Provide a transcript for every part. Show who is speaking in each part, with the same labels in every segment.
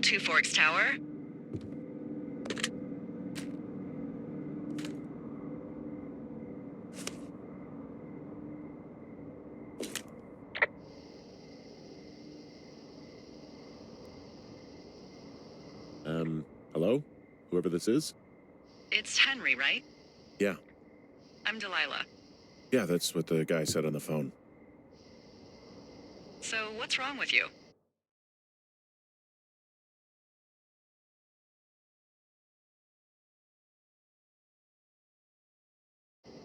Speaker 1: Two Forks Tower.
Speaker 2: Hello? Whoever this is?
Speaker 1: It's Henry, right?
Speaker 2: Yeah.
Speaker 1: I'm Delilah.
Speaker 2: Yeah, that's what the guy said on the phone.
Speaker 1: So what's wrong with you?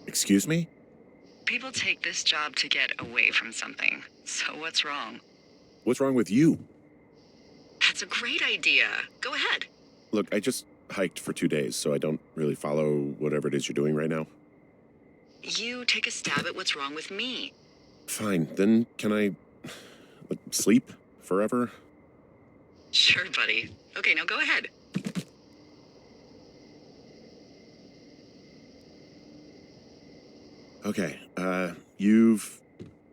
Speaker 2: Excuse me?
Speaker 1: People take this job to get away from something. So what's wrong?
Speaker 2: What's wrong with you?
Speaker 1: That's a great idea. Go ahead.
Speaker 2: Look, I just hiked for 2 days, so I don't really follow whatever it is you're doing right now.
Speaker 1: You take a stab at what's wrong with me.
Speaker 2: Fine, then can I sleep forever?
Speaker 1: Sure, buddy. Okay, now go ahead.
Speaker 2: Okay, you've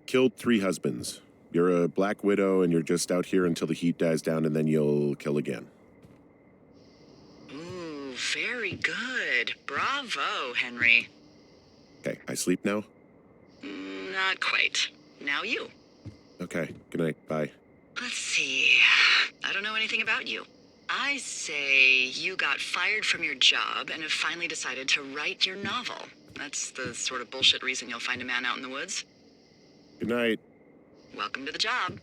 Speaker 2: killed 3 husbands. You're a black widow and you're just out here until the heat dies down and then you'll kill again.
Speaker 1: Ooh, very good. Bravo, Henry.
Speaker 2: Okay, I sleep now?
Speaker 1: Not quite. Now you.
Speaker 2: Okay, good night, bye.
Speaker 1: Let's see. I don't know anything about you. I say you got fired from your job and have finally decided to write your novel. That's the sort of bullshit reason you'll find a man out in the woods.
Speaker 2: Good night.
Speaker 1: Welcome to the job.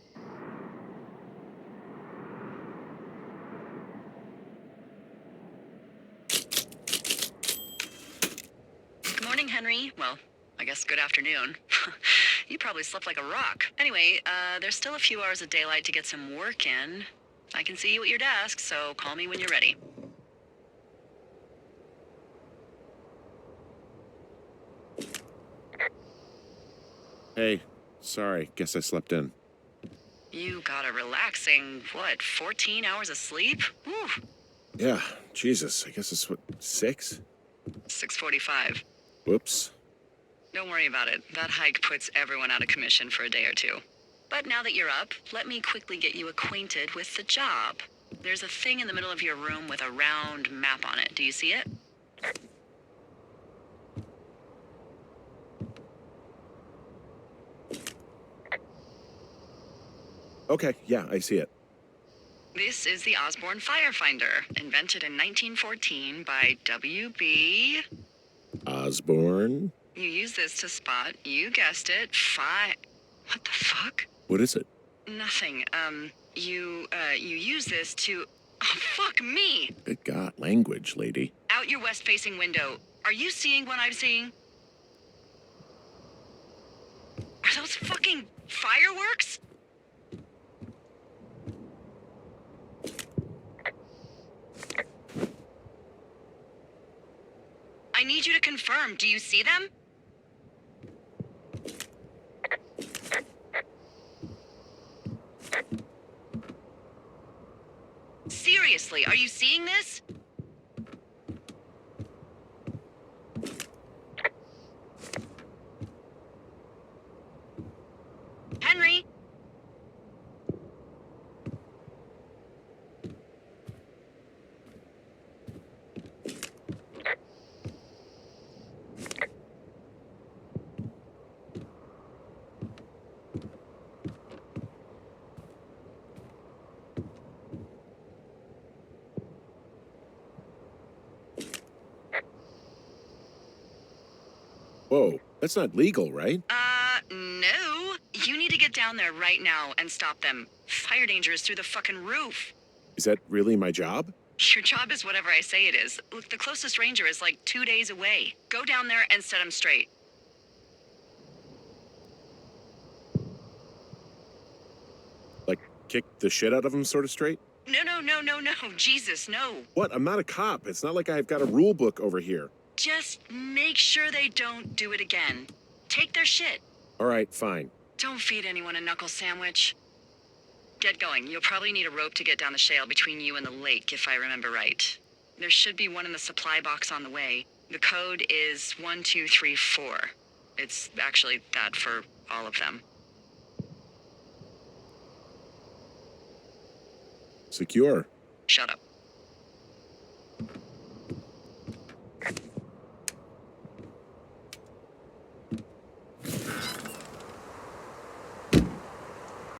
Speaker 1: Good morning, Henry. Well, I guess good afternoon. You probably slept like a rock. Anyway, there's still a few hours of daylight to get some work in. I can see you at your desk, so call me when you're ready.
Speaker 2: Hey, sorry, guess I slept in.
Speaker 1: You got a relaxing, 14 hours of sleep? Whew.
Speaker 2: Yeah, Jesus, I guess it's what, 6?
Speaker 1: 6:45.
Speaker 2: Whoops.
Speaker 1: Don't worry about it. That hike puts everyone out of commission for a day or two. But now that you're up, let me quickly get you acquainted with the job. There's a thing in the middle of your room with a round map on it. Do you see it?
Speaker 2: Okay, yeah, I see it.
Speaker 1: This is the Osborne Firefinder, invented in 1914 by W.B.
Speaker 2: Osborne?
Speaker 1: You use this to spot, you guessed it, What the fuck?
Speaker 2: What is it?
Speaker 1: Nothing. You use this to... Oh, fuck me!
Speaker 2: Good God, language, lady.
Speaker 1: Out your west-facing window. Are you seeing what I'm seeing? Are those fucking fireworks? I need you to confirm. Do you see them? Seriously, are you seeing this? Henry?
Speaker 2: Whoa, that's not legal, right?
Speaker 1: No. You need to get down there right now and stop them. Fire danger is through the fucking roof.
Speaker 2: Is that really my job?
Speaker 1: Your job is whatever I say it is. Look, the closest ranger is like 2 days away. Go down there and set him straight.
Speaker 2: Like, kick the shit out of him sort of straight?
Speaker 1: No. Jesus, no.
Speaker 2: What? I'm not a cop. It's not like I've got a rule book over here.
Speaker 1: Just make sure they don't do it again. Take their shit.
Speaker 2: All right, fine.
Speaker 1: Don't feed anyone a knuckle sandwich. Get going. You'll probably need a rope to get down the shale between you and the lake, if I remember right. There should be one in the supply box on the way. The code is 1234. It's actually that for all of them.
Speaker 2: Secure.
Speaker 1: Shut up.